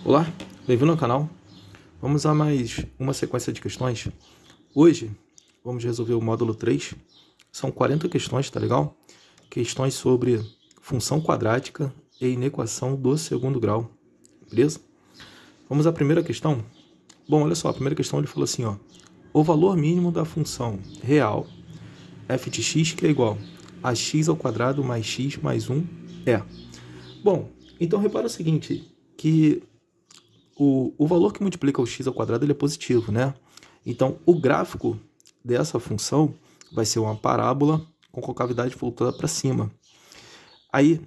Olá, bem-vindo ao canal. Vamos a mais uma sequência de questões. Hoje vamos resolver o módulo 3. São 40 questões, tá legal? Questões sobre função quadrática e inequação do segundo grau, beleza? Vamos à primeira questão. Bom, olha só, a primeira questão ele falou assim, ó. O valor mínimo da função real f de x que é igual a x ao quadrado mais x mais 1 é. Bom, então repara o seguinte, que o valor que multiplica o x ao quadrado ele é positivo, né? Então, o gráfico dessa função vai ser uma parábola com concavidade voltada para cima. Aí,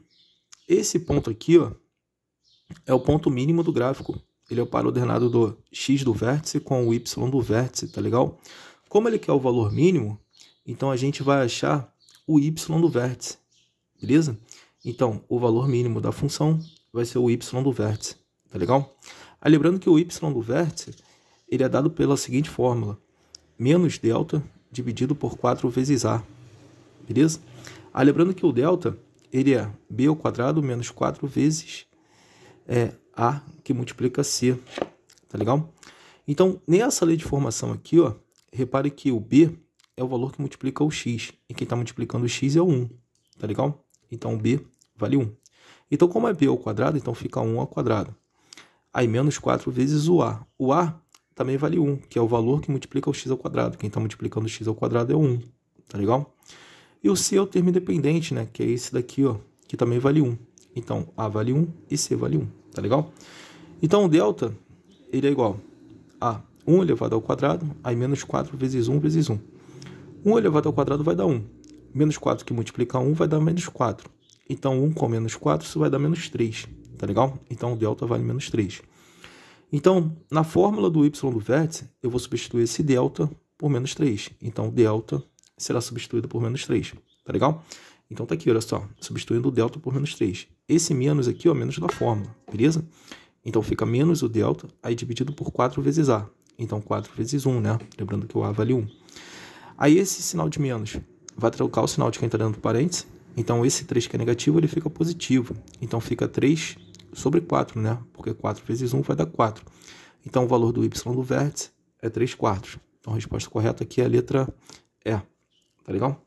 esse ponto aqui, ó, é o ponto mínimo do gráfico. Ele é o par ordenado do x do vértice com o y do vértice, tá legal? Como ele quer o valor mínimo, então a gente vai achar o y do vértice, beleza? Então, o valor mínimo da função vai ser o y do vértice, tá legal? Aí, lembrando que o y do vértice ele é dado pela seguinte fórmula: menos delta dividido por 4 vezes a, beleza? Aí, lembrando que o delta ele é b ao quadrado menos 4 vezes a que multiplica c, tá legal? Então, nessa lei de formação aqui, ó, repare que o b é o valor que multiplica o x, e quem está multiplicando o x é o 1, tá legal? Então, o b vale 1. Então, como é b ao quadrado, então fica 1 ao quadrado. Aí, menos 4 vezes o a. O a também vale 1, que é o valor que multiplica o x ao quadrado. Quem está multiplicando o x ao quadrado é o 1, tá legal? E o c é o termo independente, né? Que é esse daqui, ó, que também vale 1. Então, a vale 1 e c vale 1, tá legal? Então, o delta, ele é igual a 1 elevado ao quadrado, aí menos 4 vezes 1 vezes 1. 1 elevado ao quadrado vai dar 1. Menos 4 que multiplica 1 vai dar menos 4. Então, 1 com menos 4, isso vai dar menos 3. Tá legal? Então, o delta vale menos 3. Então, na fórmula do y do vértice, eu vou substituir esse delta por menos 3. Então, o delta será substituído por menos 3. Tá legal? Então, tá aqui, olha só. Substituindo o delta por menos 3. Esse menos aqui, ó, menos da fórmula. Beleza? Então, fica menos o delta, aí dividido por 4 vezes a. Então, 4 vezes 1, né? Lembrando que o a vale 1. Aí, esse sinal de menos vai trocar o sinal de quem está dentro do parênteses. Então, esse 3 que é negativo, ele fica positivo. Então, fica 3 sobre 4, né? Porque 4 vezes 1 vai dar 4. Então, o valor do y do vértice é 3 quartos. Então, a resposta correta aqui é a letra E. Tá legal?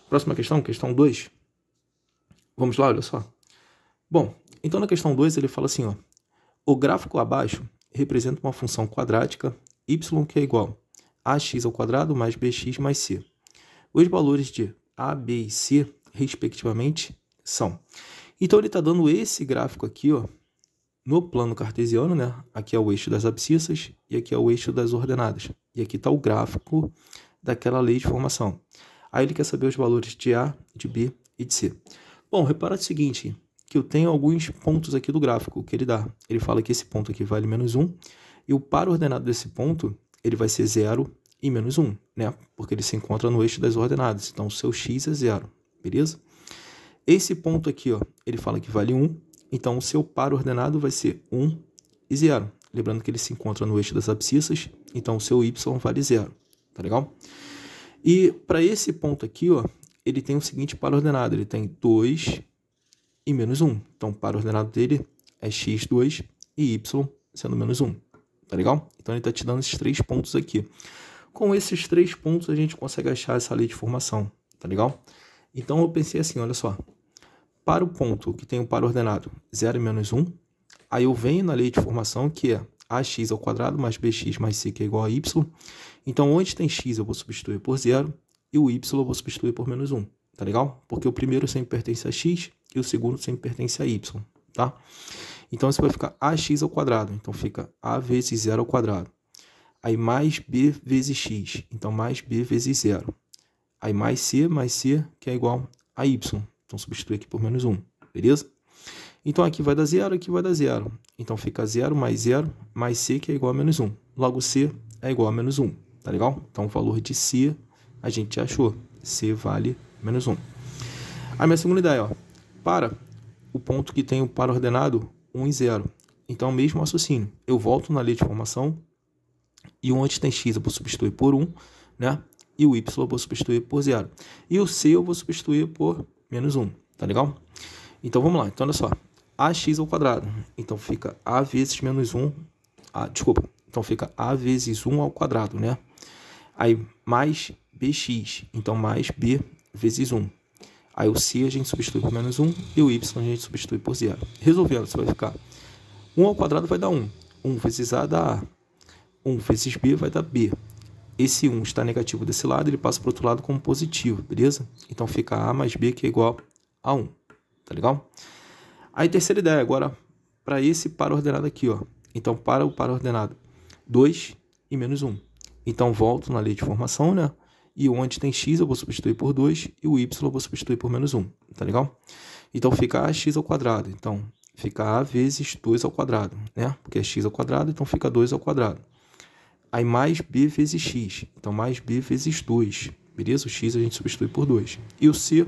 Próxima questão, questão 2. Vamos lá, olha só. Bom, então na questão 2 ele fala assim, ó. O gráfico abaixo representa uma função quadrática y que é igual a ax ao quadrado mais bx mais c. Os valores de a, b e c, respectivamente, são... Então, ele está dando esse gráfico aqui, ó, no plano cartesiano, né? Aqui é o eixo das abscissas e aqui é o eixo das ordenadas. E aqui está o gráfico daquela lei de formação. Aí ele quer saber os valores de A, de B e de C. Bom, repara o seguinte, que eu tenho alguns pontos aqui do gráfico que ele dá. Ele fala que esse ponto aqui vale menos 1 e o par ordenado desse ponto ele vai ser 0 e menos 1, né? Porque ele se encontra no eixo das ordenadas. Então, o seu x é 0, beleza? Esse ponto aqui, ó, ele fala que vale 1, então o seu par ordenado vai ser 1 e 0. Lembrando que ele se encontra no eixo das abscissas, então o seu y vale 0, tá legal? E para esse ponto aqui, ó, ele tem o seguinte par ordenado, ele tem 2 e menos 1. Então o par ordenado dele é x2 e y sendo menos 1, tá legal? Então ele está te dando esses 3 pontos aqui. Com esses 3 pontos a gente consegue achar essa lei de formação, tá legal? Então eu pensei assim, olha só. Para o ponto que tem o par ordenado 0 e menos 1, aí eu venho na lei de formação que é ax ao quadrado mais bx mais c que é igual a y. Então, onde tem x eu vou substituir por 0 e o y eu vou substituir por menos 1. Tá legal? Porque o primeiro sempre pertence a x e o segundo sempre pertence a y. Tá? Então, isso vai ficar ax ao quadrado. Então, fica a vezes 0 ao quadrado. Aí, mais b vezes x. Então, mais b vezes 0. Aí, mais c, que é igual a y. Então, substitui aqui por menos 1, beleza? Então, aqui vai dar 0, aqui vai dar 0. Então, fica 0 mais c, que é igual a menos 1. Logo, c é igual a menos 1, tá legal? Então, o valor de c a gente já achou. c vale menos 1. A minha segunda ideia, ó. Para o ponto que tem o par ordenado 1 e 0. Então, mesmo raciocínio. Eu volto na lei de formação e onde tem x eu vou substituir por 1, né? E o y eu vou substituir por 0. E o c eu vou substituir por menos 1, tá legal? Então, vamos lá. Então, olha só. ax ao quadrado. Então fica a vezes menos 1. Então fica a vezes 1 ao quadrado, né? Aí mais bx. Então mais b vezes 1. Aí o c a gente substitui por menos 1 e o y a gente substitui por 0. Resolvendo, você vai ficar 1 ao quadrado vai dar 1. 1 vezes a dá a. 1 vezes b vai dar b. Esse 1 está negativo desse lado, ele passa para o outro lado como positivo, beleza? Então fica a mais b que é igual a 1. Tá legal? Aí terceira ideia, agora para esse par ordenado aqui, ó. Então para o par ordenado 2 e menos 1. Então volto na lei de formação, né? E onde tem x eu vou substituir por 2 e o y eu vou substituir por menos 1. Tá legal? Então fica ax ao quadrado. Então fica a vezes 2 ao quadrado, né? Porque é x ao quadrado, então fica 2 ao quadrado. Aí mais b vezes x. Então mais b vezes 2. Beleza? O x a gente substitui por 2. E o c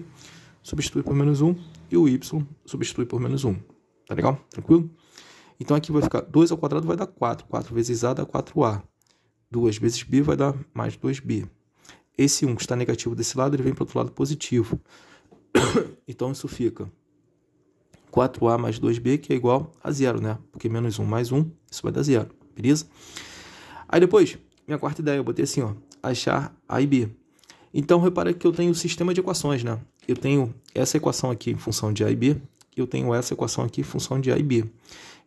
substitui por menos 1 e o y substitui por menos 1. Tá legal? Tranquilo? Então aqui vai ficar 2 ao quadrado vai dar 4. 4 vezes a dá 4a. 2 vezes b vai dar mais 2b. Esse 1 que está negativo desse lado, ele vem para o outro lado positivo. Então isso fica 4a mais 2b, que é igual a 0, né? Porque menos 1 mais 1, isso vai dar 0. Beleza? Aí depois, minha quarta ideia, eu botei assim, ó. Achar a e b. Então, repara que eu tenho o sistema de equações, né? Eu tenho essa equação aqui em função de a e b, e eu tenho essa equação aqui em função de a e b.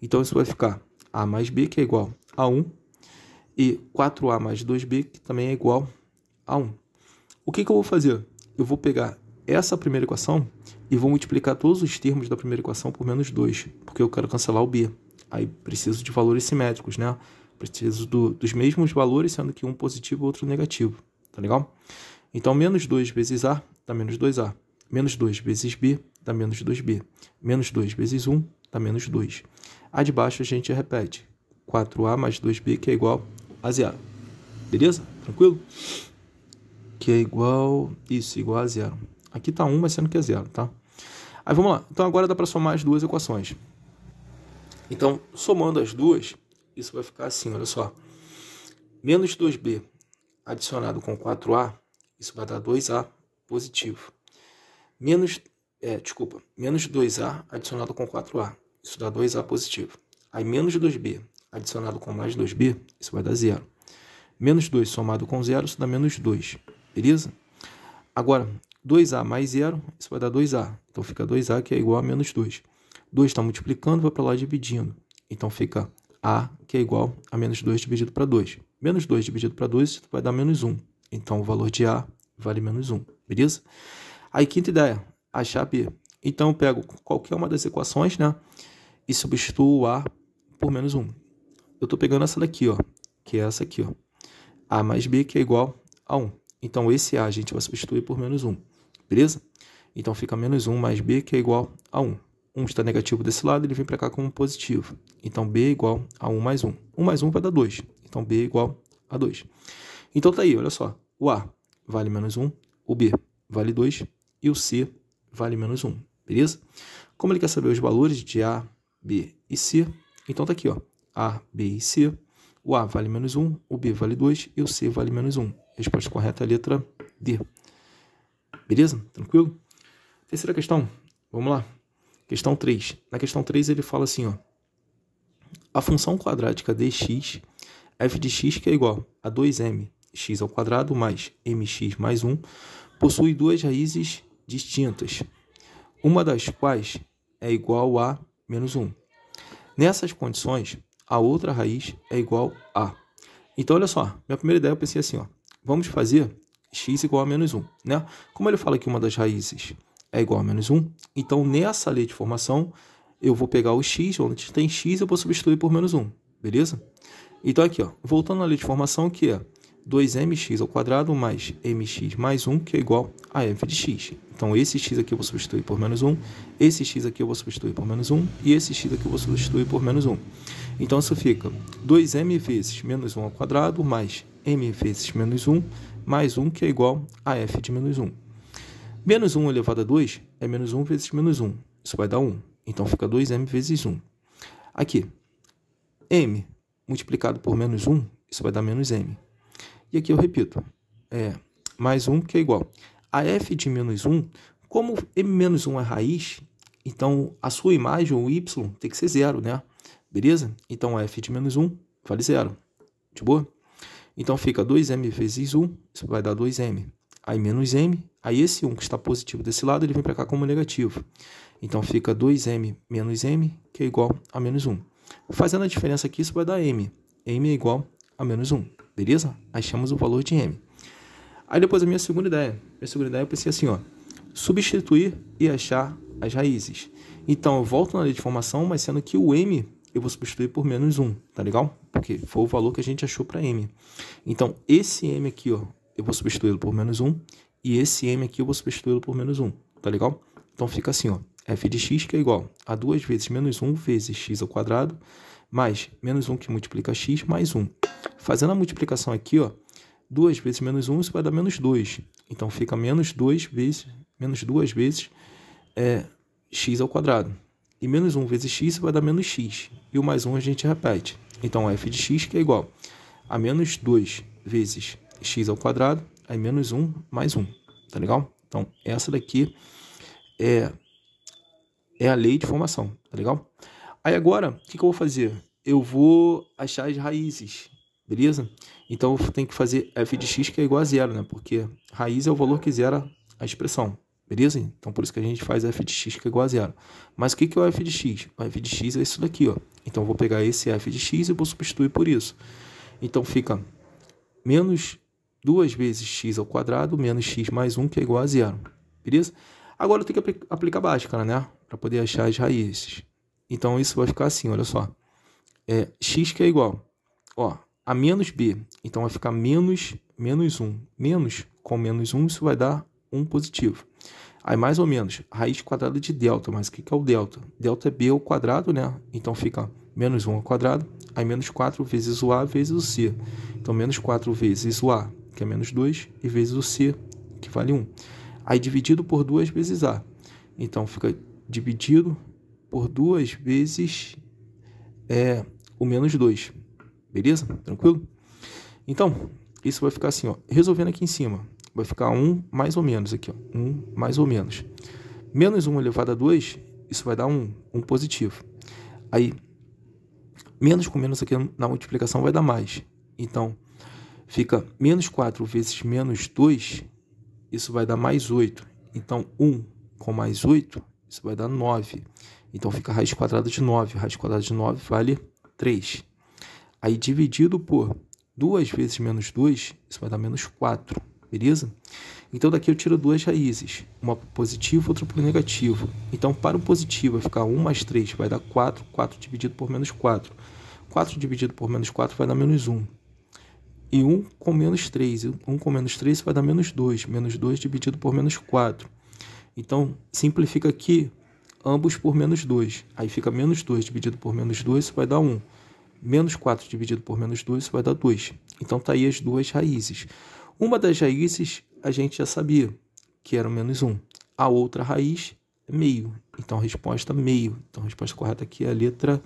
Então, isso vai ficar a mais b, que é igual a 1, e 4a mais 2b, que também é igual a 1. O que eu vou fazer? Eu vou pegar essa primeira equação e vou multiplicar todos os termos da primeira equação por menos 2, porque eu quero cancelar o b. Aí preciso de valores simétricos, né? Preciso dos mesmos valores, sendo que um positivo e outro negativo. Tá legal? Então, menos 2 vezes a dá menos 2a. Menos 2 vezes b dá menos 2b. Menos 2 vezes 1 dá menos 2. A de baixo a gente repete. 4a mais 2b, que é igual a 0. Beleza? Tranquilo? Que é igual... Isso, igual a 0. Aqui tá 1, mas sendo que é 0, tá? Aí, vamos lá. Então, agora dá para somar as duas equações. Então, somando as duas, isso vai ficar assim, olha só. Menos 2b adicionado com 4a, isso vai dar 2a positivo. Menos 2a adicionado com 4a, isso dá 2a positivo. Aí, menos 2b adicionado com mais 2b, isso vai dar 0. Menos 2 somado com 0, isso dá menos 2. Beleza? Agora, 2a mais 0, isso vai dar 2a. Então, fica 2a, que é igual a menos 2. 2 está multiplicando, vai para lá dividindo. Então, fica a, que é igual a menos 2 dividido para 2. Menos 2 dividido para 2 vai dar menos 1. Então, o valor de a vale menos 1. Beleza? Aí, quinta ideia, achar b. Então, eu pego qualquer uma das equações, né? E substituo a por menos 1. Eu estou pegando essa daqui, ó. Que é essa aqui, ó. A mais b, que é igual a 1. Então, esse a gente vai substituir por menos 1. Beleza? Então, fica menos 1 mais b, que é igual a 1. 1 está negativo desse lado, ele vem para cá como positivo. Então, b é igual a 1 mais 1. 1 mais 1 vai dar 2. Então, b é igual a 2. Então, tá aí, olha só. O a vale menos 1, o b vale 2 e o c vale menos 1. Beleza? Como ele quer saber os valores de a, b e c, então tá aqui, ó. A, b e c. O a vale menos 1, o b vale 2 e o c vale menos 1. Resposta correta é a letra D. Beleza? Tranquilo? Terceira questão. Vamos lá. Questão 3. Na questão 3 ele fala assim, ó. A função quadrática dx, f de x, que é igual a 2m x ao quadrado mais mx mais 1, possui duas raízes distintas, uma das quais é igual a menos 1. Nessas condições, a outra raiz é igual a. Então, olha só. Minha primeira ideia eu pensei assim, ó. Vamos fazer x igual a menos 1, né? Como ele fala que uma das raízes é igual a menos 1, então nessa lei de formação eu vou pegar o x, onde tem x eu vou substituir por menos 1, beleza? Então aqui, ó, voltando na lei de formação, que é 2mx ao quadrado mais mx mais 1, que é igual a f de x. Então esse x aqui eu vou substituir por menos 1, esse x aqui eu vou substituir por menos 1 e esse x aqui eu vou substituir por menos 1. Então isso fica 2m vezes menos 1 ao quadrado mais m vezes menos 1 mais 1, que é igual a f de menos 1. Menos 1 elevado a 2 é menos 1 vezes menos 1. Isso vai dar 1. Então fica 2m vezes 1. Aqui, m multiplicado por menos 1, isso vai dar menos m. E aqui eu repito, mais 1, que é igual a f de menos 1. Como m menos 1 é raiz, Então, a sua imagem, o y, tem que ser 0, né? Beleza? Então, f de menos 1 vale 0. De boa? Então, fica 2m vezes 1, isso vai dar 2m. Aí, menos m, aí esse 1 que está positivo desse lado, ele vem para cá como negativo. Então, fica 2m menos m, que é igual a menos 1. Fazendo a diferença aqui, isso vai dar m. m é igual a menos 1. Beleza? Achamos o valor de m. Aí, depois, a minha segunda ideia. Eu pensei assim, ó. Substituir e achar as raízes. Então, eu volto na lei de formação, mas sendo que o m eu vou substituir por menos 1, tá legal? Porque foi o valor que a gente achou para m. Então, esse m aqui, ó, eu vou substituí-lo por menos 1, e esse m aqui eu vou substituí-lo por menos 1, tá legal? Então, fica assim, ó, f de x que é igual a 2 vezes menos 1 vezes x ao quadrado, mais menos 1 que multiplica x, mais 1. Fazendo a multiplicação aqui, ó, 2 vezes menos 1, isso vai dar menos 2. Então, fica menos 2 vezes x ao quadrado. E menos 1 vezes x vai dar menos x. E o mais 1 a gente repete. Então, f de x que é igual a menos 2 vezes x ao quadrado, aí menos 1 mais 1. Tá legal? Então, essa daqui é a lei de formação. Tá legal? Aí agora, o que eu vou fazer? Eu vou achar as raízes. Beleza? Então, eu tenho que fazer f de x que é igual a 0, né? Porque raiz é o valor que zera a expressão. Beleza? Então, por isso que a gente faz f de x que é igual a 0. Mas o que é o f de x? O f de x é isso daqui, ó. Então, eu vou pegar esse f de x e vou substituir por isso. Então, fica menos 2 vezes x ao quadrado, menos x mais 1, que é igual a 0. Beleza? Agora, eu tenho que aplicar Bhaskara, né? Para poder achar as raízes. Então, isso vai ficar assim, olha só. X que é igual, ó, a menos b. Então, vai ficar menos 1. Menos com menos 1, isso vai dar 1 positivo. Aí, mais ou menos, raiz quadrada de delta. Mas o que é o delta? Delta é b ao quadrado, né? Então, fica menos 1 ao quadrado. Aí, menos 4 vezes o a vezes o c. Então, menos 4 vezes o a, que é menos 2, e vezes o c, que vale 1. Aí, dividido por 2 vezes a. Então, fica dividido por 2 vezes o menos 2. Beleza? Tranquilo? Então, isso vai ficar assim, ó. Resolvendo aqui em cima. Vai ficar 1 mais ou menos aqui, ó. 1 mais ou menos. Menos 1 elevado a 2, isso vai dar 1 positivo. Aí, menos com menos aqui na multiplicação vai dar mais. Então, fica menos 4 vezes menos 2, isso vai dar mais 8. Então, 1 com mais 8, isso vai dar 9. Então, fica raiz quadrada de 9. Raiz quadrada de 9 vale 3. Aí, dividido por 2 vezes menos 2, isso vai dar menos 4. Beleza? Então, daqui eu tiro duas raízes. Uma para o positivo, outra para o negativo. Então, para o positivo, vai ficar 1 mais 3, vai dar 4. 4 dividido por menos 4. 4 dividido por menos 4 vai dar menos 1. E 1 com menos 3. 1 com menos 3 vai dar menos 2. Menos 2 dividido por menos 4. Então, simplifica aqui ambos por menos 2. Aí fica menos 2 dividido por menos 2, isso vai dar 1. Menos 4 dividido por menos 2, isso vai dar 2. Então, tá aí as duas raízes. Uma das raízes a gente já sabia, que era o menos 1. A outra raiz é meio. Então, a resposta meio. Então, a resposta correta aqui é a letra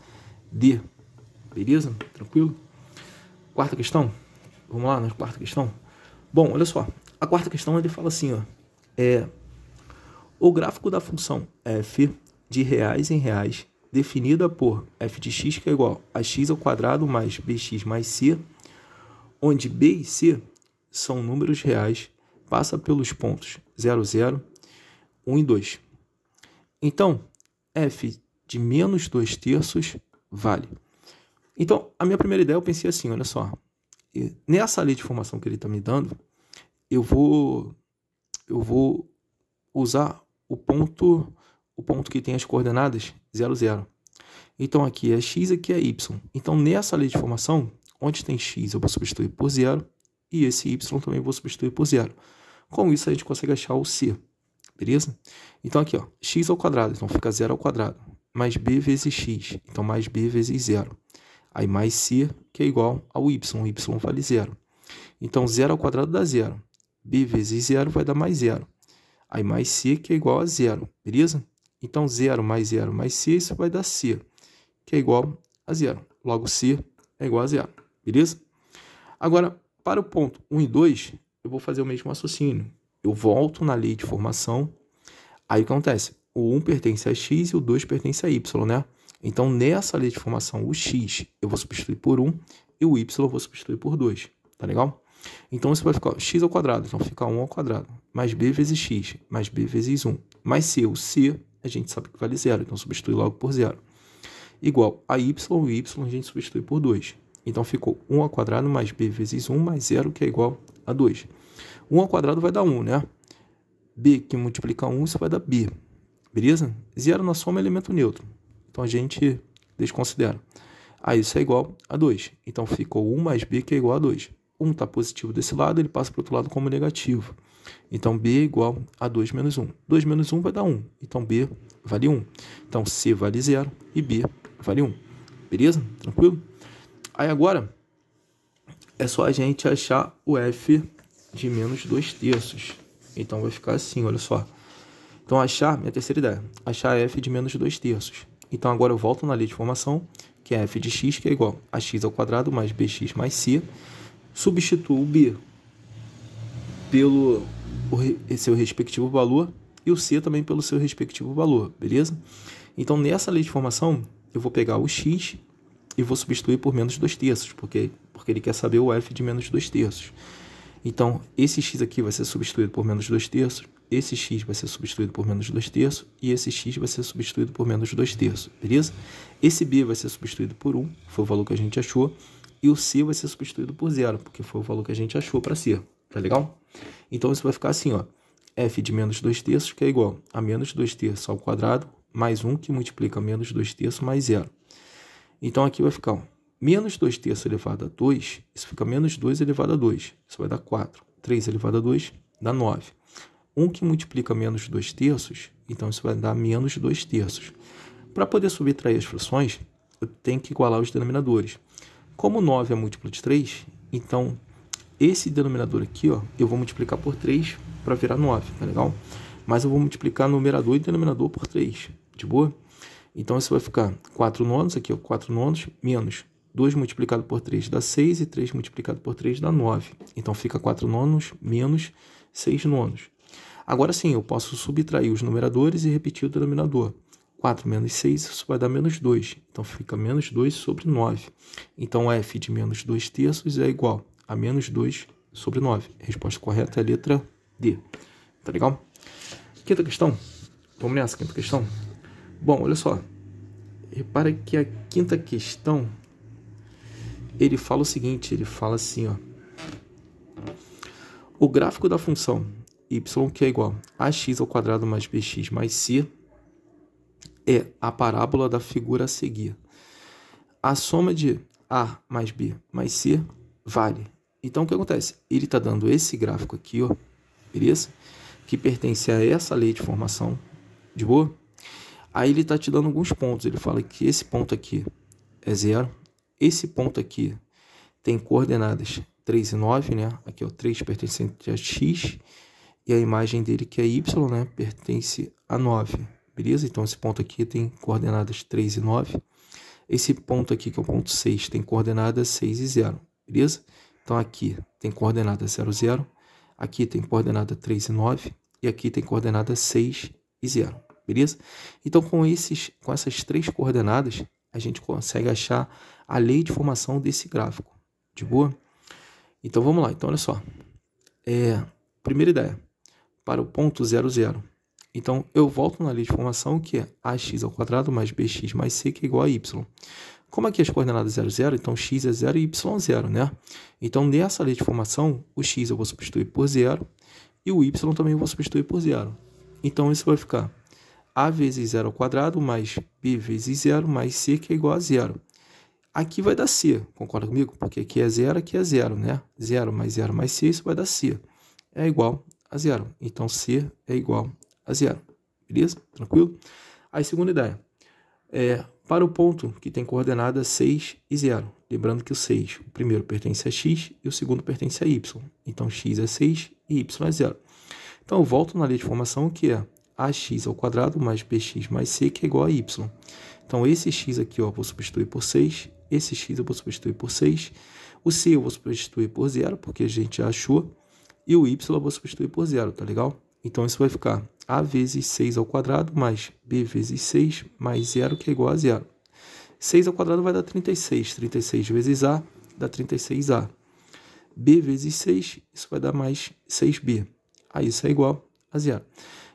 D. Beleza? Tranquilo? Quarta questão. Vamos lá na quarta questão? Bom, olha só. A quarta questão, ele fala assim, ó. O gráfico da função f de reais em reais, definida por f de x, que é igual a x ao quadrado mais bx mais c, onde b e c são números reais, passa pelos pontos 0, 0, 1 e 2. Então, f de menos 2 terços vale. Então, a minha primeira ideia, eu pensei assim, olha só. Nessa lei de formação que ele está me dando, eu vou usar o ponto que tem as coordenadas 0, 0. Então, aqui é x, aqui é y. Então, nessa lei de formação, onde tem x, eu vou substituir por 0. E esse y também vou substituir por 0. Com isso, a gente consegue achar o c. Beleza? Então, aqui, ó, x ao quadrado. Então, fica 0 ao quadrado. Mais b vezes x. Então, mais b vezes 0. Aí, mais c, que é igual ao y. O y vale 0. Então, 0 ao quadrado dá 0. b vezes 0 vai dar mais 0. Aí, mais c, que é igual a 0. Beleza? Então, 0 mais c, isso vai dar c, que é igual a 0. Logo, c é igual a 0. Beleza? Agora, para o ponto 1 e 2, eu vou fazer o mesmo raciocínio. Eu volto na lei de formação. Aí, o que acontece? o 1 pertence a x e o 2 pertence a y, né? Então, nessa lei de formação, o x eu vou substituir por 1 e o y eu vou substituir por 2, tá legal? Então, isso vai ficar x ao quadrado, então fica 1 ao quadrado, mais b vezes x, mais b vezes 1, mais c. O c a gente sabe que vale 0, então substitui logo por 0. Igual a y, o y a gente substitui por 2. Então, ficou 1 ao quadrado mais b vezes 1 mais 0, que é igual a 2. 1 ao quadrado vai dar 1, né? B que multiplica 1, isso vai dar b. Beleza? 0 na soma é elemento neutro. Então, a gente desconsidera. Aí, isso é igual a 2. Então, ficou 1 mais b, que é igual a 2. 1 está positivo desse lado, ele passa para o outro lado como negativo. Então, b é igual a 2 menos 1. 2 menos 1 vai dar 1. Então, b vale 1. Então, c vale 0 e b vale 1. Beleza? Tranquilo? Aí, agora, é só a gente achar o f de menos 2 terços. Então, vai ficar assim, olha só. Então, minha terceira ideia, achar f de menos 2 terços. Então, agora eu volto na lei de formação, que é f de x, que é igual a x ao quadrado mais bx mais c. Substituo o b pelo seu respectivo valor e o c também pelo seu respectivo valor, beleza? Então, nessa lei de formação, eu vou pegar o x e vou substituir por menos 2 terços, porque ele quer saber o f de menos 2 terços. Então, esse x aqui vai ser substituído por menos 2 terços, esse x vai ser substituído por menos 2 terços e esse x vai ser substituído por menos 2 terços, beleza? Esse b vai ser substituído por 1, foi o valor que a gente achou, e o c vai ser substituído por 0, porque foi o valor que a gente achou para c, tá legal? Então, isso vai ficar assim, ó, f de menos 2 terços, que é igual a menos 2 terços ao quadrado, mais 1, que multiplica menos 2 terços mais 0. Então, aqui vai ficar, ó, menos 2 terços elevado a 2, isso fica menos 2 elevado a 2, isso vai dar 4. 3 elevado a 2 dá 9. 1 que multiplica menos 2 terços, então isso vai dar menos 2 terços. Para poder subtrair as frações, eu tenho que igualar os denominadores. Como 9 é múltiplo de 3, então esse denominador aqui, ó, eu vou multiplicar por 3 para virar 9, tá legal? Mas eu vou multiplicar numerador e denominador por 3, de boa? Então, isso vai ficar 4 nonos, aqui, ó, 4 nonos, menos 2 multiplicado por 3 dá 6 e 3 multiplicado por 3 dá 9. Então, fica 4 nonos menos 6 nonos. Agora sim, eu posso subtrair os numeradores e repetir o denominador. 4 menos 6, isso vai dar menos 2. Então, fica menos 2 sobre 9. Então, f de menos 2 terços é igual a menos 2 sobre 9. A resposta correta é a letra D. Tá legal? Quinta questão. Vamos nessa, quinta questão. Bom, olha só. Repara que a quinta questão, ele fala o seguinte, ele fala assim, ó. O gráfico da função y, que é igual a x ao quadrado mais bx mais c, é a parábola da figura a seguir. A soma de a mais b mais c vale. Então, o que acontece? Ele está dando esse gráfico aqui, ó, beleza? Que pertence a essa lei de formação, de boa? Aí ele está te dando alguns pontos. Ele fala que esse ponto aqui é 0. Esse ponto aqui tem coordenadas 3 e 9, né? Aqui é o 3 pertencente a x. E a imagem dele, que é y, né? Pertence a 9. Beleza? Então, esse ponto aqui tem coordenadas 3 e 9. Esse ponto aqui, que é o ponto 6, tem coordenadas 6 e 0. Beleza? Então, aqui tem coordenada 0, 0. Aqui tem coordenada 3 e 9. E aqui tem coordenada 6 e 0. Beleza? Então, com essas três coordenadas, a gente consegue achar a lei de formação desse gráfico. De boa? Então, vamos lá. Então, olha só. Primeira ideia. Para o ponto 0, 0. Então, eu volto na lei de formação, que é ax ao quadrado mais bx mais c, que é igual a y. Como aqui as coordenadas 0, 0, então x é 0 e y é 0, né? Então, nessa lei de formação, o x eu vou substituir por 0 e o y também eu vou substituir por 0. Então, isso vai ficar a vezes 0 ao quadrado mais b vezes 0 mais c, que é igual a 0. Aqui vai dar c, concorda comigo? Porque aqui é 0, né? 0 mais c, isso vai dar c. É igual a 0. Então, c é igual a 0. Beleza? Tranquilo? Aí, segunda ideia. Para o ponto que tem coordenada 6 e 0. Lembrando que o 6, o primeiro pertence a x e o segundo pertence a y. Então, x é 6 e y é 0. Então, eu volto na lei de formação, que é ax ao quadrado mais bx mais c, que é igual a y. Então, esse x aqui, ó, eu vou substituir por 6. Esse x eu vou substituir por 6. O c eu vou substituir por 0, porque a gente já achou. E o y eu vou substituir por 0, tá legal? Então, isso vai ficar a vezes 6 ao quadrado mais b vezes 6 mais 0, que é igual a 0. 6 ao quadrado vai dar 36. 36 vezes a dá 36a. b vezes 6, isso vai dar mais 6b. Aí isso é igual a 0.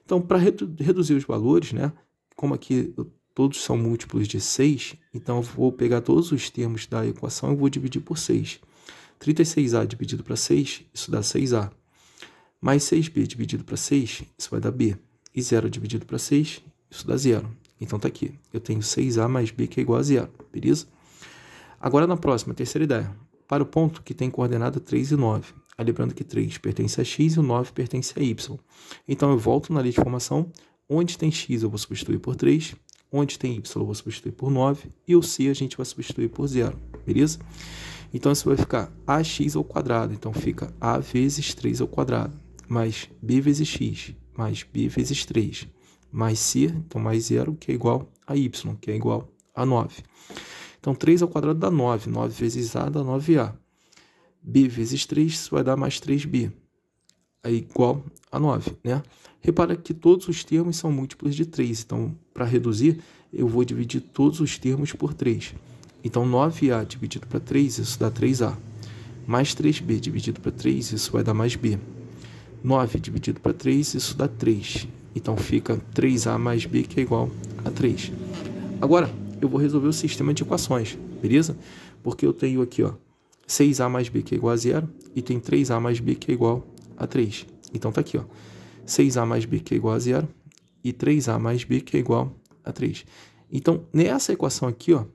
Então, para reduzir os valores, né, como aqui todos são múltiplos de 6, então eu vou pegar todos os termos da equação e vou dividir por 6. 36a dividido para 6, isso dá 6a. Mais 6b dividido para 6, isso vai dar b. E 0 dividido para 6, isso dá 0. Então tá aqui, eu tenho 6a mais b, que é igual a 0, beleza? Agora na próxima, terceira ideia. Para o ponto que tem coordenada 3 e 9. Aí lembrando que 3 pertence a x e o 9 pertence a y. Então eu volto na lei de formação, onde tem x eu vou substituir por 3, onde tem y eu vou substituir por 9, e o c a gente vai substituir por 0, beleza? Então isso vai ficar ax ao quadrado, então fica a vezes 3 ao quadrado, mais b vezes x, mais b vezes 3, mais c, então mais 0, que é igual a y, que é igual a 9. Então 3 ao quadrado dá 9, 9 vezes a dá 9a. b vezes 3, isso vai dar mais 3b, é igual a 9, né? Repara que todos os termos são múltiplos de 3, então para reduzir eu vou dividir todos os termos por 3. Então 9a dividido para 3, isso dá 3a. Mais 3b dividido para 3, isso vai dar mais b. 9 dividido para 3, isso dá 3. Então fica 3a mais b, que é igual a 3. Agora eu vou resolver o sistema de equações, beleza? Porque eu tenho aqui, ó, 6a mais b, que é igual a 0, e tem 3a mais b, que é igual a 3. Então tá aqui, ó, 6a mais b, que é igual a 0, e 3a mais b, que é igual a 3. Então, nessa equação aqui, ó,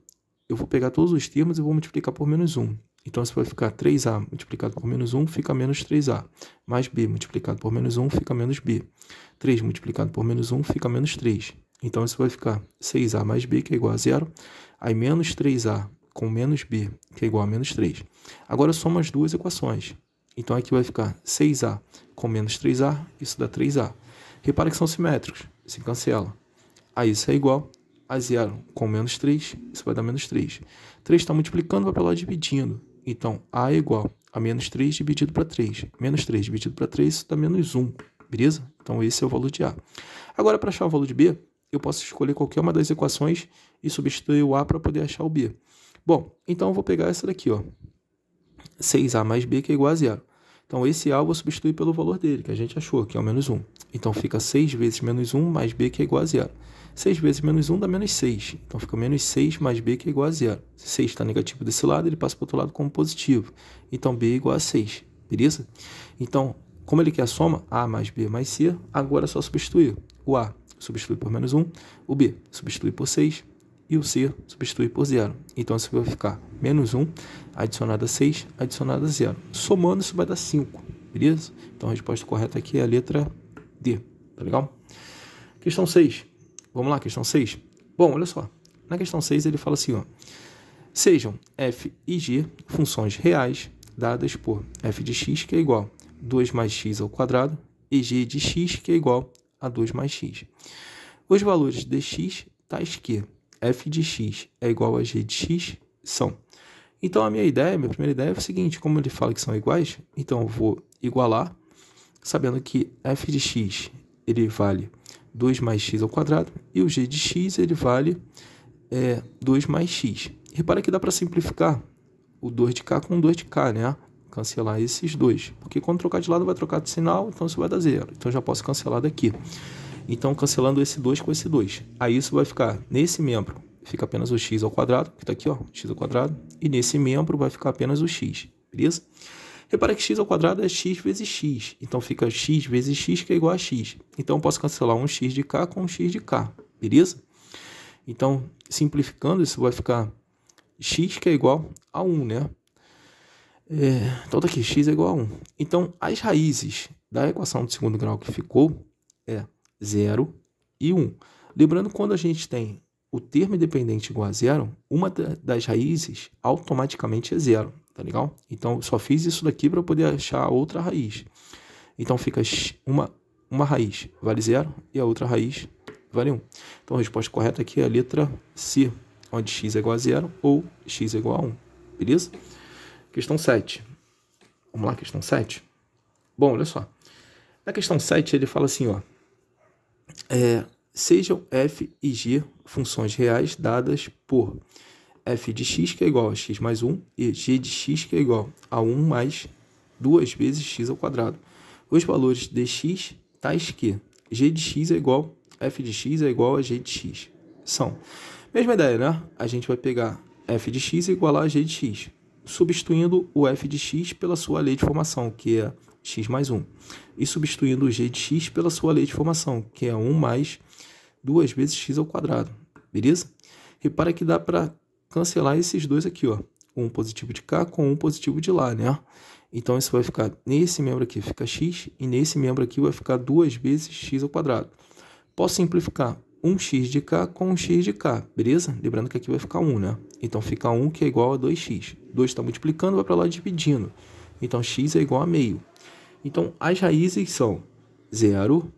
eu vou pegar todos os termos e vou multiplicar por menos 1. Então, isso vai ficar 3a multiplicado por menos 1, fica menos 3a. Mais b multiplicado por menos 1, fica menos b. 3 multiplicado por menos 1, fica menos 3. Então, isso vai ficar 6a mais b, que é igual a 0. Aí, menos 3a com menos b, que é igual a menos 3. Agora, eu somo as duas equações. Então, aqui vai ficar 6a com menos 3a, isso dá 3a. Repara que são simétricos, se cancela. Aí, isso é igual a 0 com menos 3, isso vai dar menos 3. 3 está multiplicando, vai para lá dividindo. Então, a é igual a menos 3 dividido para 3. Menos 3 dividido para 3, isso dá menos 1, beleza? Então, esse é o valor de A. Agora, para achar o valor de B, eu posso escolher qualquer uma das equações e substituir o A para poder achar o B. Bom, então eu vou pegar essa daqui, ó. 6a mais b, que é igual a 0. Então, esse A eu vou substituir pelo valor dele, que a gente achou, que é o menos 1. Então, fica 6 vezes menos 1 mais b, que é igual a 0. 6 vezes menos 1 dá menos 6. Então, fica menos 6 mais b, que é igual a 0. Se 6 está negativo desse lado, ele passa para o outro lado como positivo. Então, b é igual a 6. Beleza? Então, como ele quer a soma, a mais b mais c, agora é só substituir. O a substitui por menos 1, o b substitui por 6 e o c substitui por 0. Então, isso vai ficar menos 1 adicionado a 6 adicionado a 0. Somando, isso vai dar 5. Beleza? Então, a resposta correta aqui é a letra D. Tá legal? Questão 6. Vamos lá, questão 6. Bom, olha só. Na questão 6 ele fala assim, ó. Sejam f e g funções reais dadas por f de x, que é igual a 2 mais x ao quadrado, e g de x, que é igual a 2 mais x. Os valores de x, tais que f de x é igual a g de x, são. Então, a minha primeira ideia é o seguinte, como ele fala que são iguais, então eu vou igualar, sabendo que f de x, ele vale 2 mais x ao quadrado, e o g de x, ele vale 2 mais x. Repara que dá para simplificar o 2 de cá com 2 de cá, né? Cancelar esses dois, porque quando trocar de lado vai trocar de sinal, então isso vai dar 0. Então, já posso cancelar daqui. Então, cancelando esse 2 com esse 2. Aí, isso vai ficar, nesse membro, fica apenas o x ao quadrado, que está aqui, ó, x ao quadrado, e nesse membro vai ficar apenas o x, beleza? Repara que x ao quadrado é x vezes x, então fica x vezes x, que é igual a x. Então, eu posso cancelar um x de cá com um x de cá, beleza? Então, simplificando, isso vai ficar x, que é igual a 1, né? Então, tá aqui, x é igual a 1. Então, as raízes da equação do segundo grau que ficou é 0 e 1. Lembrando, quando a gente tem o termo independente igual a 0, uma das raízes automaticamente é 0, tá legal? Então, eu só fiz isso daqui para poder achar a outra raiz. Então, fica uma raiz vale 0 e a outra raiz vale 1. Então, a resposta correta aqui é a letra C, onde x é igual a 0 ou x é igual a 1, beleza? Questão 7. Vamos lá, questão 7? Bom, olha só. Na questão 7, ele fala assim, ó. Sejam f e g funções reais dadas por f de x, que é igual a x mais 1, e g de x, que é igual a 1 mais 2 vezes x ao quadrado. Os valores de x tais que g de x é igual, f de x é igual a g de x. São. Mesma ideia, né? A gente vai pegar f de x e igualar a g de x, substituindo o f de x pela sua lei de formação, que é x mais 1. E substituindo o g de x pela sua lei de formação, que é 1 mais 2 vezes x ao quadrado. Beleza? Repara que dá para cancelar esses dois aqui, ó. Um positivo de cá com um positivo de lá, né? Então, isso vai ficar, nesse membro aqui fica x, e nesse membro aqui vai ficar 2 vezes x ao quadrado. Posso simplificar um x de cá com um x de cá, beleza? Lembrando que aqui vai ficar 1, né? Então, fica 1 que é igual a 2x. 2 está multiplicando, vai para lá dividindo. Então, x é igual a meio. Então, as raízes são 0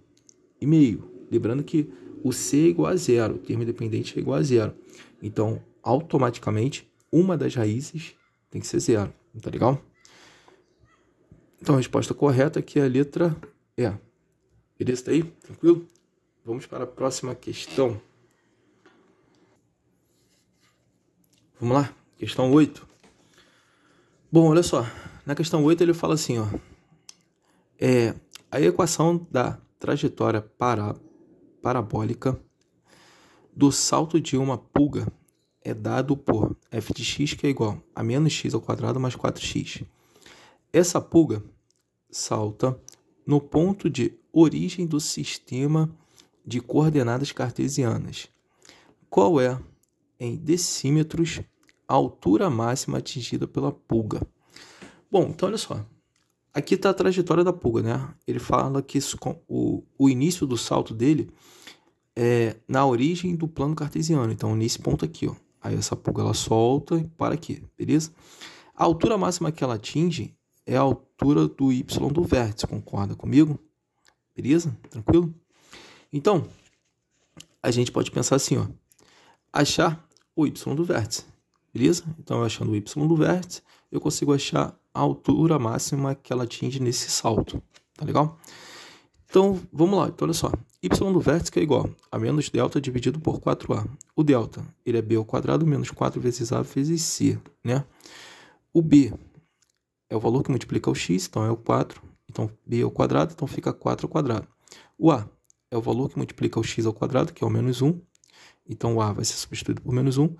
e meio. Lembrando que o c é igual a 0, o termo independente é igual a 0. Então, automaticamente, uma das raízes tem que ser 0. Tá legal? Então, a resposta correta aqui é a letra E. Beleza? Tá aí? Tranquilo? Vamos para a próxima questão. Vamos lá? Questão 8. Bom, olha só. Na questão 8 ele fala assim, ó. A equação da trajetória parabólica do salto de uma pulga é dado por f de x, que é igual a menos x ao quadrado mais 4x. Essa pulga salta no ponto de origem do sistema de coordenadas cartesianas. Qual é, em decímetros, a altura máxima atingida pela pulga? Bom, então olha só. Aqui está a trajetória da pulga, né? Ele fala que o início do salto dele é na origem do plano cartesiano. Então, nesse ponto aqui, ó. Aí essa pulga ela solta e para aqui, beleza? A altura máxima que ela atinge é a altura do y do vértice, concorda comigo? Beleza? Tranquilo? Então, a gente pode pensar assim, ó. Achar o y do vértice, beleza? Então, achando o y do vértice, eu consigo achar a altura máxima que ela atinge nesse salto, tá legal? Então, vamos lá. Então, olha só. Y do vértice que é igual a menos delta dividido por 4a. O delta, ele é b ao quadrado menos 4 vezes a vezes c, né? O b é o valor que multiplica o x, então é o 4. Então, b ao quadrado, então fica 4 ao quadrado. O a é o valor que multiplica o x ao quadrado, que é o menos 1. Então, o a vai ser substituído por menos 1.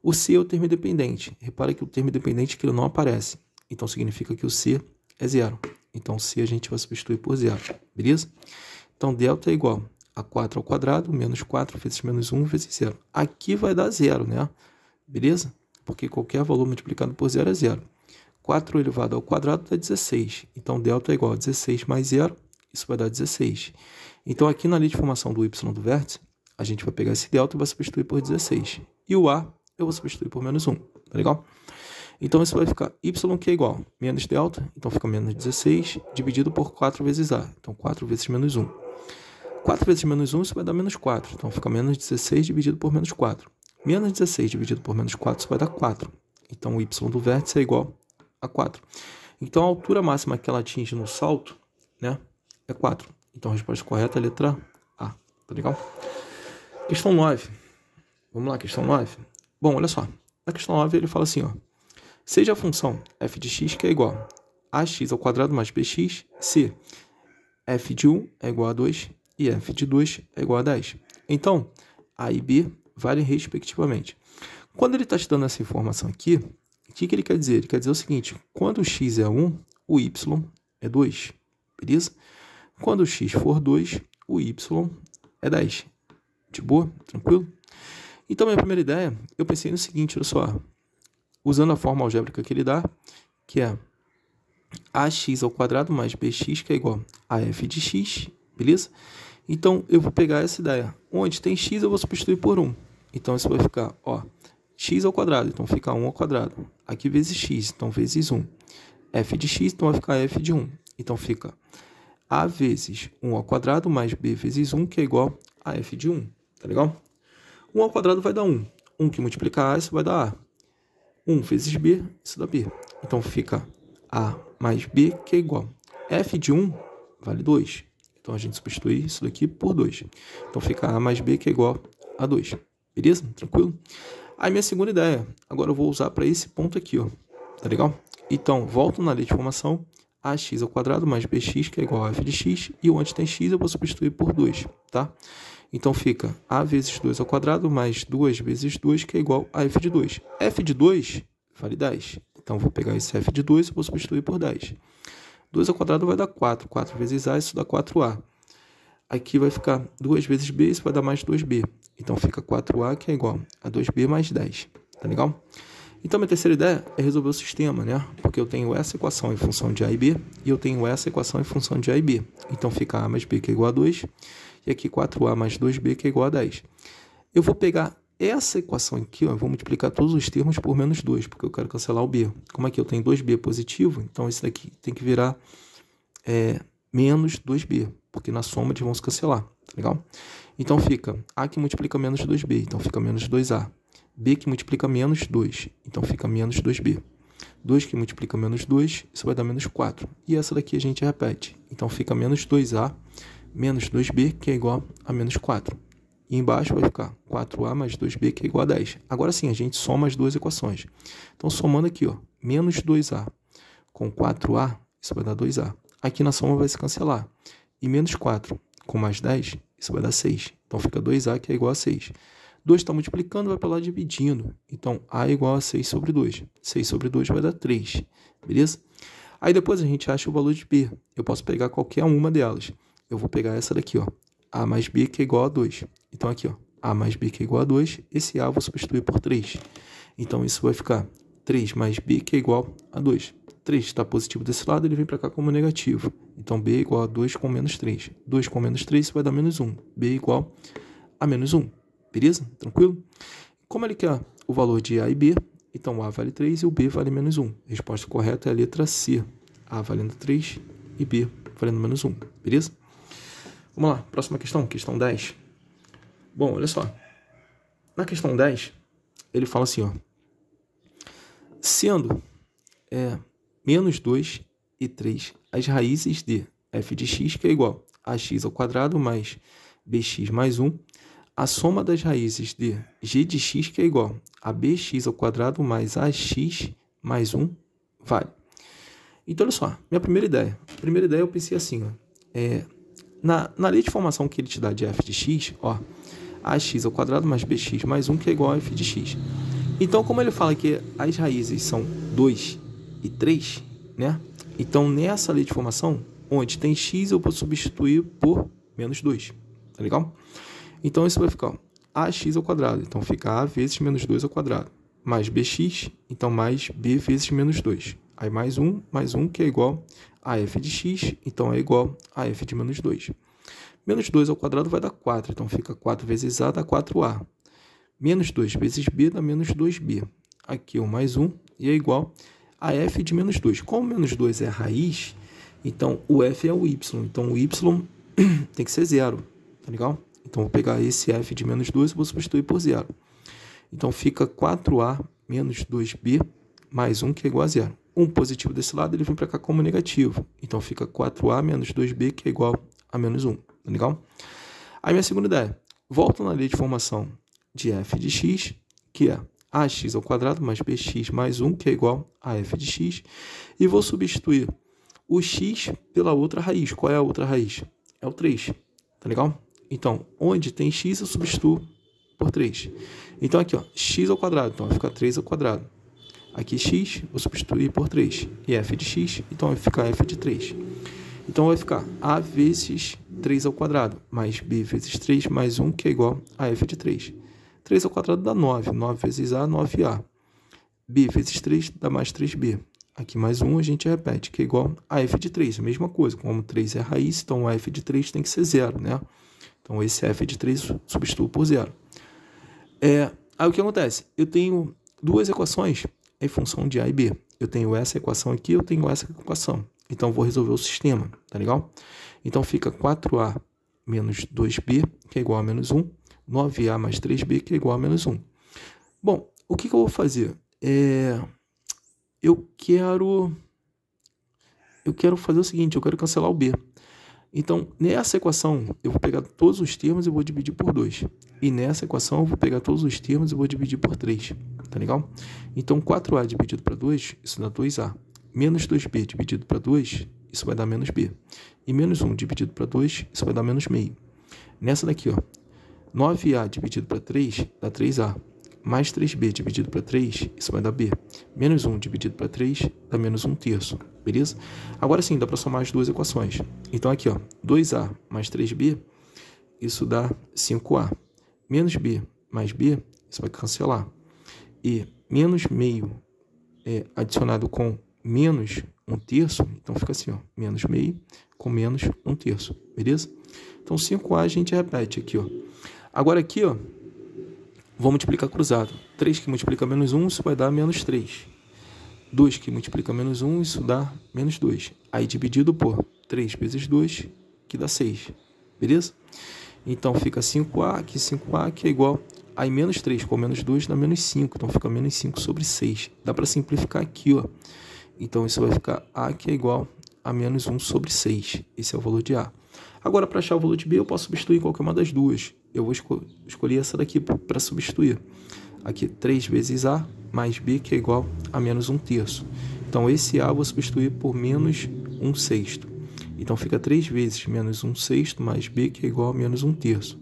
O c é o termo independente. Repara que o termo independente que ele não aparece. Então, significa que o c é 0. Então, c a gente vai substituir por 0. Beleza? Então, delta é igual a 4 ao quadrado, menos 4 vezes menos 1 vezes 0. Aqui vai dar 0, né? Beleza? Porque qualquer valor multiplicado por 0 é 0. 4 elevado ao quadrado dá 16. Então, delta é igual a 16 mais 0. Isso vai dar 16. Então, aqui na lei de formação do y do vértice, a gente vai pegar esse delta e vai substituir por 16. E o a eu vou substituir por menos 1. Tá legal? Então, isso vai ficar y, que é igual a menos delta. Então, fica menos 16 dividido por 4 vezes a. Então, 4 vezes menos 1. 4 vezes menos 1, isso vai dar menos 4. Então, fica menos 16 dividido por menos 4. Menos 16 dividido por menos 4, isso vai dar 4. Então, o y do vértice é igual a 4. Então, a altura máxima que ela atinge no salto, né, é 4. Então, a resposta correta é a letra A. Tá legal? Questão 9. Vamos lá, questão 9. Bom, olha só. Na questão 9, ele fala assim, ó. Seja a função f de x, que é igual a ax ao quadrado mais bx, se f de 1 é igual a 2 e f de 2 é igual a 10. Então, a e b valem respectivamente. Quando ele está te dando essa informação aqui, o que ele quer dizer? Ele quer dizer o seguinte, quando o x é 1, o y é 2, beleza? Quando o x for 2, o y é 10. De boa? Tranquilo? Então, minha primeira ideia, eu pensei no seguinte, olha só, usando a forma algébrica que ele dá, que é ax ao quadrado mais bx, que é igual a f de x, beleza? Então, eu vou pegar essa ideia. Onde tem x, eu vou substituir por 1. Então, isso vai ficar, ó, x ao quadrado, então fica 1 ao quadrado. Aqui vezes x, então vezes 1. F de x, então vai ficar f de 1. Então, fica a vezes 1 ao quadrado mais b vezes 1, que é igual a f de 1. Tá legal? 1 ao quadrado vai dar 1. 1 que multiplica a, isso vai dar a. 1 vezes b, isso dá b. Então, fica a mais b, que é igual. F de 1 vale 2. Então, a gente substitui isso daqui por 2. Então, fica A mais B, que é igual a 2. Beleza? Tranquilo? Aí, minha segunda ideia, agora eu vou usar para esse ponto aqui, ó. Tá legal? Então, volto na lei de formação, ax ao quadrado mais bx, que é igual a f de x, e onde tem x eu vou substituir por 2, tá? Então, fica a vezes 2 ao quadrado mais 2 vezes 2, que é igual a f de 2. f de 2 vale 10. Então, vou pegar esse f de 2 e vou substituir por 10. 2 ao quadrado vai dar 4. 4 vezes a, isso dá 4a. Aqui vai ficar 2 vezes b, isso vai dar mais 2b. Então, fica 4a, que é igual a 2b mais 10. Tá legal? Então, minha terceira ideia é resolver o sistema, né? Porque eu tenho essa equação em função de a e b, e eu tenho essa equação em função de a e b. Então, fica a mais b, que é igual a 2, e aqui 4a mais 2b, que é igual a 10. Eu vou pegar essa equação aqui, ó, eu vou multiplicar todos os termos por menos 2, porque eu quero cancelar o b. Como aqui eu tenho 2b positivo, então esse daqui tem que virar menos 2b, porque na soma eles vão se cancelar, tá legal? Então fica a que multiplica menos 2b, então fica menos 2a. b que multiplica menos 2, então fica menos 2b. 2 que multiplica menos 2, isso vai dar menos 4. E essa daqui a gente repete, então fica menos 2a menos 2b, que é igual a menos 4. E embaixo vai ficar 4a mais 2b, que é igual a 10. Agora sim, a gente soma as duas equações. Então, somando aqui, ó, menos 2a com 4a, isso vai dar 2a. Aqui na soma vai se cancelar. E menos 4 com mais 10, isso vai dar 6. Então, fica 2a, que é igual a 6. 2 está multiplicando, vai para lá dividindo. Então, a é igual a 6 sobre 2. 6 sobre 2 vai dar 3. Beleza? Aí, depois a gente acha o valor de b. Eu posso pegar qualquer uma delas. Eu vou pegar essa daqui, ó. A mais b, que é igual a 2. Então, aqui, ó, a mais b, que é igual a 2. Esse a eu vou substituir por 3. Então, isso vai ficar 3 mais b, que é igual a 2. 3 está positivo desse lado, ele vem para cá como negativo. Então, b é igual a 2 com menos 3. 2 com menos 3, isso vai dar menos 1. b é igual a menos 1. Beleza? Tranquilo? Como ele quer o valor de a e b, então a vale 3 e o b vale menos 1. A resposta correta é a letra C. A valendo 3 e b valendo menos 1. Beleza? Vamos lá, próxima questão, questão 10. Bom, olha só. Na questão 10, ele fala assim, ó. Sendo menos 2 e 3 as raízes de f de x, que é igual a x ao quadrado mais bx mais 1, a soma das raízes de g de x, que é igual a bx ao quadrado mais ax mais 1, vale. Então, olha só, minha primeira ideia. Primeira ideia eu pensei assim, ó. Na lei de formação que ele te dá de f de x, ó, ax ao quadrado mais bx mais 1, que é igual a f de x. Então, como ele fala que as raízes são 2 e 3, né? Então, nessa lei de formação, onde tem x, eu vou substituir por menos 2, tá legal? Então, isso vai ficar, ó, ax ao quadrado, então fica a vezes menos 2 ao quadrado, mais bx, então mais b vezes menos 2. Aí, mais 1, que é igual a f de x, então é igual a f de menos 2. Menos 2 ao quadrado vai dar 4, então fica 4 vezes a dá 4a. Menos 2 vezes b dá menos 2b. Aqui o mais 1 e é igual a f de menos 2. Como menos 2 é a raiz, então o f é o y. Então o y tem que ser 0, tá legal? Então vou pegar esse f de menos 2 e vou substituir por 0. Então fica 4a menos 2b mais 1, que é igual a 0. 1 positivo desse lado, ele vem para cá como negativo. Então fica 4a menos 2b, que é igual a menos 1. Tá legal? Aí minha segunda ideia. Volto na lei de formação de f de x, que é ax ao quadrado mais bx mais 1, que é igual a f de x. E vou substituir o x pela outra raiz. Qual é a outra raiz? É o 3. Tá legal? Então, onde tem x, eu substituo por 3. Então, aqui, ó, x ao quadrado. Então, vai ficar 3 ao quadrado. Aqui, x, vou substituir por 3. E f de x, então vai ficar f de 3. Então, vai ficar a vezes 3 ao quadrado, mais b vezes 3 mais 1, que é igual a f de 3. 3 ao quadrado dá 9. 9 vezes a, 9a. b vezes 3 dá mais 3b. Aqui mais 1 a gente repete, que é igual a f de 3. A mesma coisa, como 3 é a raiz, então a f de 3 tem que ser 0, né? Então, esse f de 3 substituo por 0. Aí, o que acontece? Eu tenho duas equações em função de a e b. Eu tenho essa equação aqui, eu tenho essa equação. Então, vou resolver o sistema, tá legal? Então, fica 4a menos 2b, que é igual a menos 1. 9a mais 3b, que é igual a menos 1. Bom, o que eu vou fazer? Eu quero fazer o seguinte, eu quero cancelar o b. Então, nessa equação, eu vou pegar todos os termos e vou dividir por 2. E nessa equação, eu vou pegar todos os termos e vou dividir por 3. Tá legal? Então, 4a dividido para 2, isso dá 2a. Menos 2b dividido para 2, isso vai dar menos b. E menos 1 dividido para 2, isso vai dar menos meio. Nessa daqui, ó, 9a dividido para 3 dá 3a. Mais 3b dividido para 3, isso vai dar b. Menos 1 dividido para 3 dá menos 1/3, beleza? Agora sim, dá para somar as duas equações. Então aqui, ó, 2a mais 3b, isso dá 5a. Menos b mais b, isso vai cancelar. E menos meio adicionado com menos 1/3, então fica assim, ó, menos meio com menos 1/3, beleza? Então 5a a gente repete aqui, ó. Agora aqui, ó, vou multiplicar cruzado. 3 que multiplica menos 1, isso vai dar menos 3. 2 que multiplica menos 1, isso dá menos 2. Aí dividido por 3 vezes 2, que dá 6. Beleza? Então fica 5a, que é igual. Aí menos 3 com menos 2 dá menos 5. Então fica menos 5 sobre 6. Dá para simplificar aqui, ó. Então isso vai ficar a, que é igual a menos 1 sobre 6. Esse é o valor de a. Agora, para achar o valor de b, eu posso substituir qualquer uma das duas. Eu vou escolher essa daqui para substituir. Aqui, 3 vezes a mais b, que é igual a menos 1/3. Então, esse a eu vou substituir por menos 1/6. Então, fica 3 vezes menos 1/6 mais b, que é igual a menos 1/3.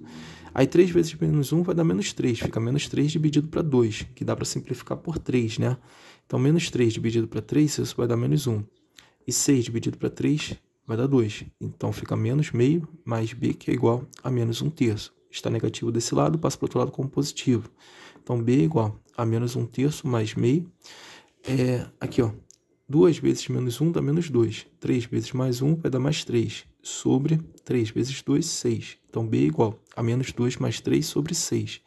Aí, 3 vezes menos 1 vai dar menos 3. Fica menos 3 dividido para 2, que dá para simplificar por 3, né? Então, menos 3 dividido para 3, isso vai dar menos 1. E 6 dividido para 3 vai dar 2. Então, fica menos meio mais b, que é igual a menos 1/3. Está negativo desse lado, passa para o outro lado como positivo. Então, b é igual a menos 1/3 mais meio. Aqui, ó, 2 vezes menos 1 dá menos 2. 3 vezes mais 1 vai dar mais 3. Sobre 3 vezes 2, 6. Então, b é igual a menos 2 mais 3 sobre 6.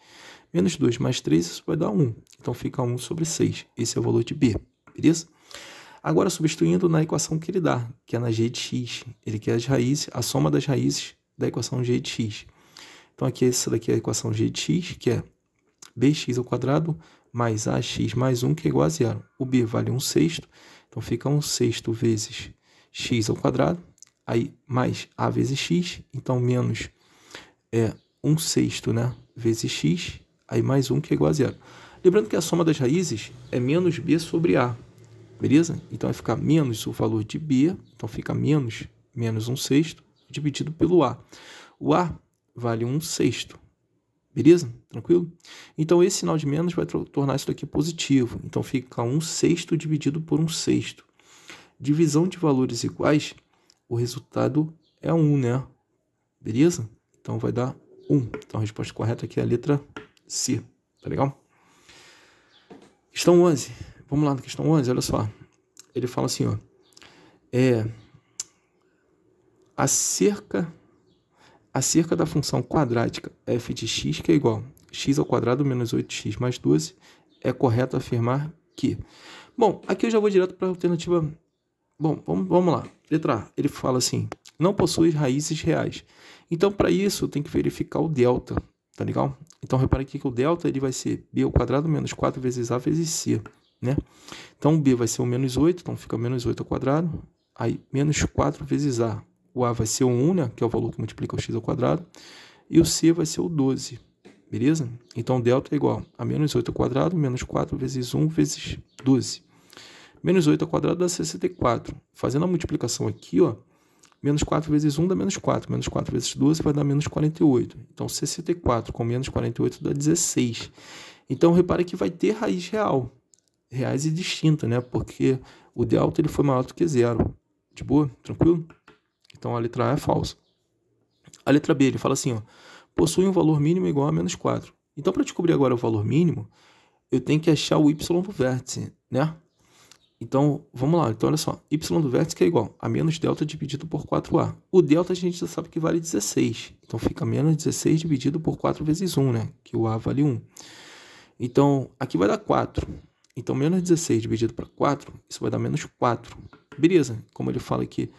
Menos 2 mais 3, isso vai dar 1. Então, fica 1 sobre 6. Esse é o valor de b, beleza? Agora, substituindo na equação que ele dá, que é na g de x. Ele quer as raízes, a soma das raízes da equação g de x. Então, aqui, essa daqui é a equação g de x, que é bx ao quadrado mais ax mais 1, que é igual a 0. O b vale 1/6, então fica 1/6 vezes x ao quadrado, aí mais a vezes x, então menos 1/6, né, vezes x, aí mais 1, que é igual a 0. Lembrando que a soma das raízes é menos b sobre a, beleza? Então vai ficar menos o valor de b, então fica menos 1/6 dividido pelo a. O a vale 1/6, beleza? Tranquilo? Então esse sinal de menos vai tornar isso daqui positivo. Então fica 1/6 dividido por 1/6. Divisão de valores iguais, o resultado é 1, né? Beleza? Então vai dar 1. Então a resposta correta aqui é a letra C. Tá legal? Questão 11. Vamos lá na questão 11, olha só. Ele fala assim, ó. Acerca da função quadrática f de x, que é igual a x ao quadrado menos 8x mais 12, é correto afirmar que... Bom, aqui eu já vou direto para a alternativa... Bom, vamos lá. Letra A, ele fala assim, não possui raízes reais. Então, para isso, eu tenho que verificar o delta, tá legal? Então, repare aqui que o delta ele vai ser b ao quadrado menos 4 vezes a vezes c, né? Então, b vai ser o menos 8, então fica menos 8 ao quadrado, aí menos 4 vezes a. O a vai ser o 1, né, que é o valor que multiplica o x ao quadrado, e o c vai ser o 12, beleza? Então, delta é igual a menos 8 ao quadrado, menos 4 vezes 1 vezes 12. Menos 8 ao quadrado dá 64. Fazendo a multiplicação aqui, ó, menos 4 vezes 1 dá menos 4. Menos 4 vezes 12 vai dar menos 48. Então, 64 com menos 48 dá 16. Então, repare que vai ter raiz real. Reais e distinta, né? Porque o delta ele foi maior do que zero. De boa? Tranquilo? Então, a letra A é falsa. A letra B, ele fala assim, ó, possui um valor mínimo igual a menos 4. Então, para descobrir agora o valor mínimo, eu tenho que achar o y do vértice, né? Então, vamos lá. Então, olha só. Y do vértice que é igual a menos delta dividido por 4a. O delta a gente já sabe que vale 16. Então, fica menos 16 dividido por 4 vezes 1, né? Que o a vale 1. Então, aqui vai dar 4. Então, menos 16 dividido por 4, isso vai dar menos 4. Beleza. Como ele fala que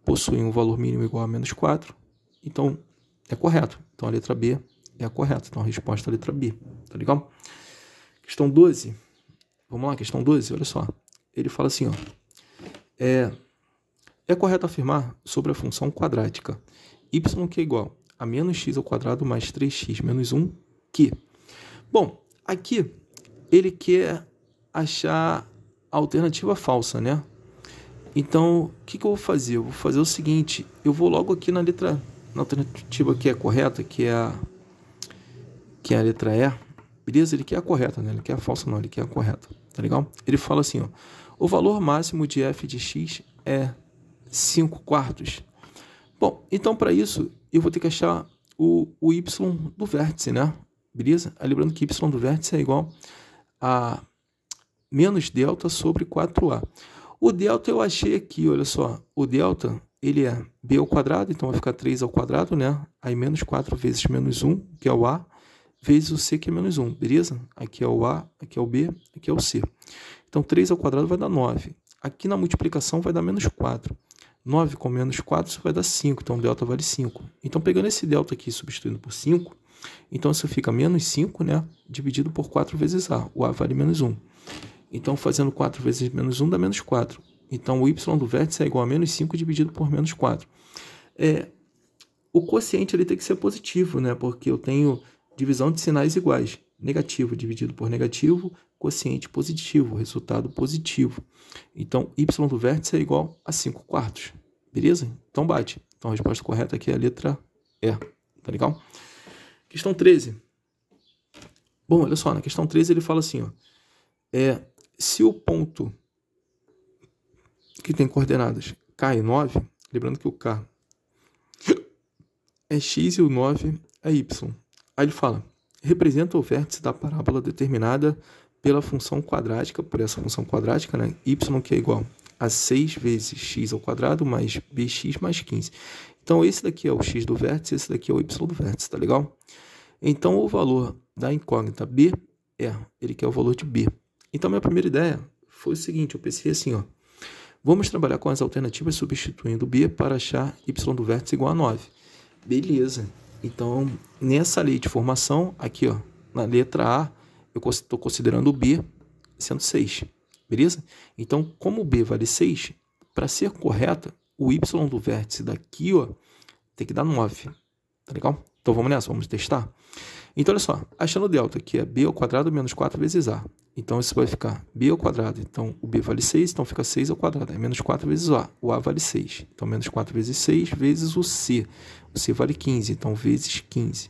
possui um valor mínimo igual a menos 4, então é correto. Então, a letra B é a correta. Então, a resposta é a letra B. Tá legal? Questão 12. Vamos lá, questão 12, olha só. Ele fala assim, ó, É correto afirmar sobre a função quadrática y que é igual a menos x ao quadrado mais 3x menos 1 que... Bom, aqui ele quer achar a alternativa falsa, né? Então, o que eu vou fazer? Eu vou fazer o seguinte, eu vou logo aqui na alternativa que é correta, que é a letra E, beleza? Ele quer a correta, né? Ele quer a falsa não, ele quer a correta, tá legal? Ele fala assim, ó, o valor máximo de f de x é 5/4. Bom, então para isso eu vou ter que achar o y do vértice, né? Beleza? Lembrando que y do vértice é igual a menos delta sobre 4a. O delta eu achei aqui, olha só. O delta, ele é b ao quadrado, então vai ficar 3 ao quadrado, né? Aí menos 4 vezes menos 1, que é o a, vezes o c, que é menos 1, beleza? Aqui é o a, aqui é o b, aqui é o c. Então 3 ao quadrado vai dar 9. Aqui na multiplicação vai dar menos 4. 9 com menos 4, isso vai dar 5, então o delta vale 5. Então, pegando esse delta aqui e substituindo por 5, então isso fica menos 5, né, dividido por 4 vezes a. O a vale menos 1. Então, fazendo 4 vezes menos 1 dá menos 4. Então, o y do vértice é igual a menos 5 dividido por menos 4. O quociente ele tem que ser positivo, né, porque eu tenho divisão de sinais iguais. Negativo dividido por negativo, quociente positivo, resultado positivo. Então, y do vértice é igual a 5/4. Beleza? Então, bate. Então, a resposta correta aqui é a letra E. Tá legal? Questão 13. Bom, olha só. Na questão 13 ele fala assim, ó. Se o ponto que tem coordenadas K e 9, lembrando que o K é x e o 9 é y. Aí ele fala, representa o vértice da parábola determinada pela função quadrática, por essa função quadrática, né? Y que é igual a 6 vezes x ao quadrado mais bx mais 15. Então, esse daqui é o x do vértice, esse daqui é o y do vértice, tá legal? Então, o valor da incógnita b ele quer o valor de b. Então, minha primeira ideia foi o seguinte, eu pensei assim, ó, vamos trabalhar com as alternativas substituindo b para achar y do vértice igual a 9. Beleza. Então, nessa lei de formação, aqui, ó, na letra A, eu estou considerando o B sendo 6, beleza? Então, como o B vale 6, para ser correta, o Y do vértice daqui, ó, tem que dar 9, tá legal? Então, vamos nessa, vamos testar? Então, olha só, achando o delta, que é B ao quadrado menos 4 vezes A. Então, isso vai ficar B ao quadrado. Então, o B vale 6, então fica 6 ao quadrado. É menos 4 vezes o A. O A vale 6. Então, menos 4 vezes 6 vezes o C. O C vale 15, então vezes 15.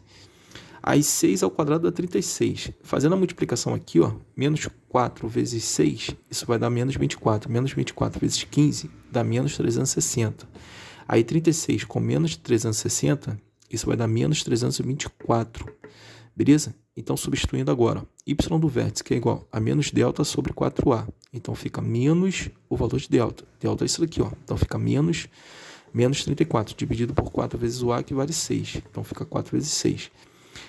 Aí 6 ao quadrado dá 36. Fazendo a multiplicação aqui, ó, menos 4 vezes 6, isso vai dar menos 24. Menos 24 vezes 15 dá menos 360. Aí 36 com menos 360, isso vai dar menos 324. Beleza? Então, substituindo agora, y do vértice, que é igual a menos delta sobre 4a. Então, fica menos o valor de delta. Delta é isso daqui, ó. Então, fica menos 34, dividido por 4 vezes o a, que vale 6. Então, fica 4 vezes 6.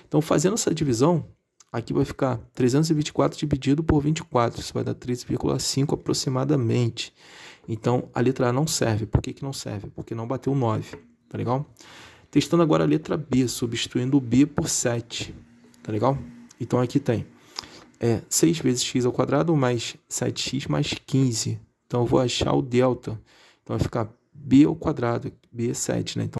Então, fazendo essa divisão, aqui vai ficar 324 dividido por 24. Isso vai dar 13,5 aproximadamente. Então, a letra A não serve. Por que não serve? Porque não bateu 9. Tá legal? Testando agora a letra B, substituindo o B por 7. Tá legal? Então, aqui tem 6 vezes x ao quadrado mais 7x mais 15. Então, eu vou achar o delta. Então, vai ficar B ao quadrado. B é 7, né? Então,